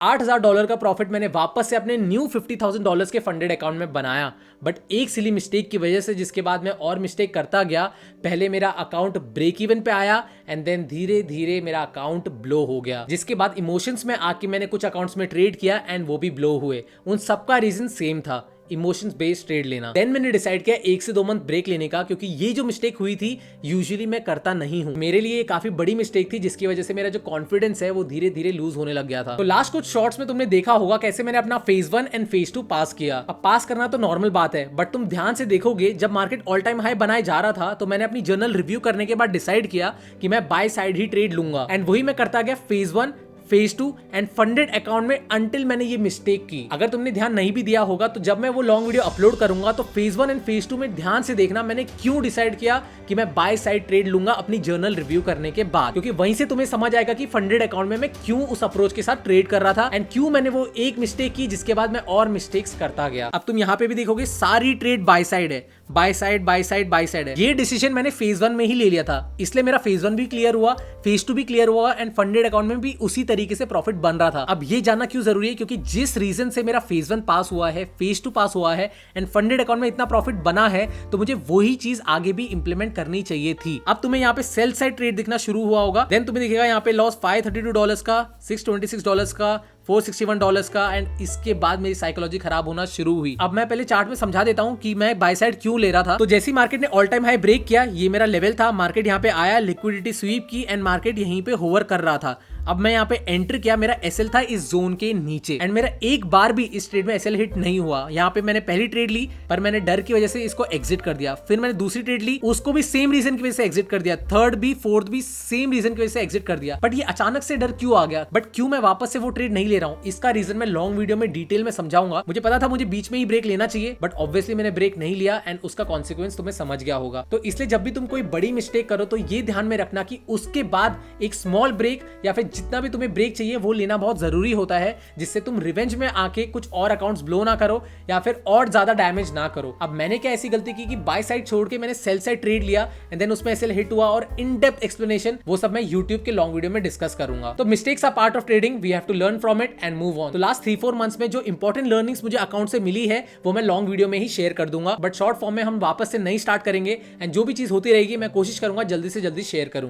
$8,000 का प्रॉफिट मैंने वापस से अपने न्यू $50,000 के फंडेड अकाउंट में बनाया। बट एक सिली मिस्टेक की वजह से, जिसके बाद मैं और मिस्टेक करता गया, पहले मेरा अकाउंट ब्रेक इवन पे आया एंड देन धीरे धीरे मेरा अकाउंट ब्लो हो गया, जिसके बाद इमोशंस में आके मैंने कुछ अकाउंट्स में ट्रेड किया एंड वो भी ब्लो हुए। उन सबका रीजन सेम था, इमोशंस बेस्ड ट्रेड लेना। देन मैंने डिसाइड किया 1 से 2 मंथ ब्रेक लेने का, क्योंकि ये जो मिस्टेक हुई थी यूजुअली मैं करता नहीं हूं। मेरे लिए ये काफी बड़ी मिस्टेक थी, जिसकी वजह से मेरा जो कॉन्फिडेंस है वो धीरे धीरे लूज होने लग गया था। तो लास्ट कुछ शॉर्ट्स में तुमने देखा होगा कैसे मैंने अपना फेज 1 एंड फेज 2 पास किया। अब पास करना तो नॉर्मल बात है, बट तुम ध्यान से देखोगे जब मार्केट ऑल टाइम हाई बनाए जा रहा था तो मैंने अपनी जर्नल रिव्यू करने के बाद डिसाइड किया कि मैं बाय साइड ही ट्रेड लूंगा, एंड वही मैं करता गया phase 1, phase 2 and funded account में, अंटिल मैंने ये मिस्टेक की। अगर तुमने ध्यान नहीं भी दिया होगा तो जब मैं वो लॉन्ग वीडियो अपलोड करूंगा तो फेज 1 एंड फेज 2 में ध्यान से देखना मैंने क्यों डिसाइड किया कि मैं बाय साइड ट्रेड लूंगा अपनी जर्नल रिव्यू करने के बाद, क्योंकि वहीं से तुम्हें समझ आएगा कि फंडेड अकाउंट में मैं क्यों उस अप्रोच के साथ ट्रेड कर रहा था एंड क्यों मैंने वो एक मिस्टेक की जिसके बाद मैं और मिस्टेक्स करता गया। अब तुम यहाँ पे भी देखोगे सारी ट्रेड बाय साइड है, by side by side by side है। ये डिसीजन मैंने फेज 1 में ही ले लिया था, इसलिए मेरा फेज 1 भी क्लियर हुआ, फेज 2 भी क्लियर हुआ एंड फंडेड अकाउंट में भी उसी तरीके से प्रॉफिट बन रहा था। अब ये जानना क्यों जरूरी है, क्योंकि जिस रीजन से मेरा फेज 1 पास हुआ है, फेज 2 पास हुआ है एंड फंडेड अकाउंट में इतना प्रॉफिट बना है, तो मुझे वही चीज आगे भी इंप्लीमेंट करनी चाहिए थी। अब तुम्हें यहाँ पे सेल साइड ट्रेड दिखना शुरू हुआ होगा, देन तुम्हें दिखेगा यहाँ पे लॉस $532 का, $626 का, $461 का, एंड इसके बाद मेरी साइकोलॉजी खराब होना शुरू हुई। अब मैं पहले चार्ट में समझा देता हूं कि मैं बाय साइड क्यों ले रहा था। तो जैसे मार्केट ने ऑल टाइम हाई ब्रेक किया, ये मेरा लेवल था, मार्केट यहाँ पे आया, लिक्विडिटी स्वीप की एंड मार्केट यहीं पे होवर कर रहा था। अब मैं यहाँ पे एंटर किया, मेरा एसएल था इस जोन के नीचे एंड मेरा एक बार भी इस ट्रेड में एसएल हिट नहीं हुआ। यहाँ पे मैंने पहली ट्रेड ली पर मैंने डर की वजह से इसको एग्जिट कर दिया, फिर मैंने दूसरी ट्रेड ली, उसको भी सेम रीजन की वजह से एग्जिट कर दिया, थर्ड भी फोर्थ भी सेम रीजन की वजह से एग्जिट कर दिया। बट ये अचानक से डर क्यों आ गया, बट क्यों मैं वापस से वो ट्रेड नहीं ले रहा हूँ, इसका रीजन मैं लॉन्ग वीडियो में डिटेल में समझाऊंगा। मुझे पता था मुझे बीच में ही ब्रेक लेना चाहिए, बट ऑब्वियसली मैंने ब्रेक नहीं लिया एंड उसका कॉन्सिक्वेंस तुम्हें समझ गया होगा। तो इसलिए जब भी तुम कोई बड़ी मिस्टेक करो तो ये ध्यान में रखना कि उसके बाद एक स्मॉल ब्रेक या फिर जितना भी तुम्हें ब्रेक चाहिए वो लेना बहुत जरूरी होता है, जिससे तुम रिवेंज में आके कुछ और अकाउंट्स ब्लो ना करो या फिर और ज्यादा डैमेज ना करो। अब मैंने क्या ऐसी गलती की कि बाय साइड छोड़ के मैंने सेल साइड ट्रेड लिया एंड देन उसमें एसएल हिट हुआ, और इन डेप्थ एक्सप्लेनेशन वो सब मैं यूट्यूब के लॉन्ग वीडियो में डिस्कस करूंगा। तो mistakes are part of trading, we have to learn from it and move on. तो लास्ट 3-4 मंथ्स में जो इंपॉर्टेंट लर्निंग्स मुझे अकाउंट से मिली है वो मैं लॉन्ग वीडियो में ही शेयर कर दूंगा, बट शॉर्ट फॉर्म में हम वापस से नहीं स्टार्ट करेंगे एंड जो भी चीज होती रहेगी मैं कोशिश करूंगा जल्दी से जल्दी शेयर करूं।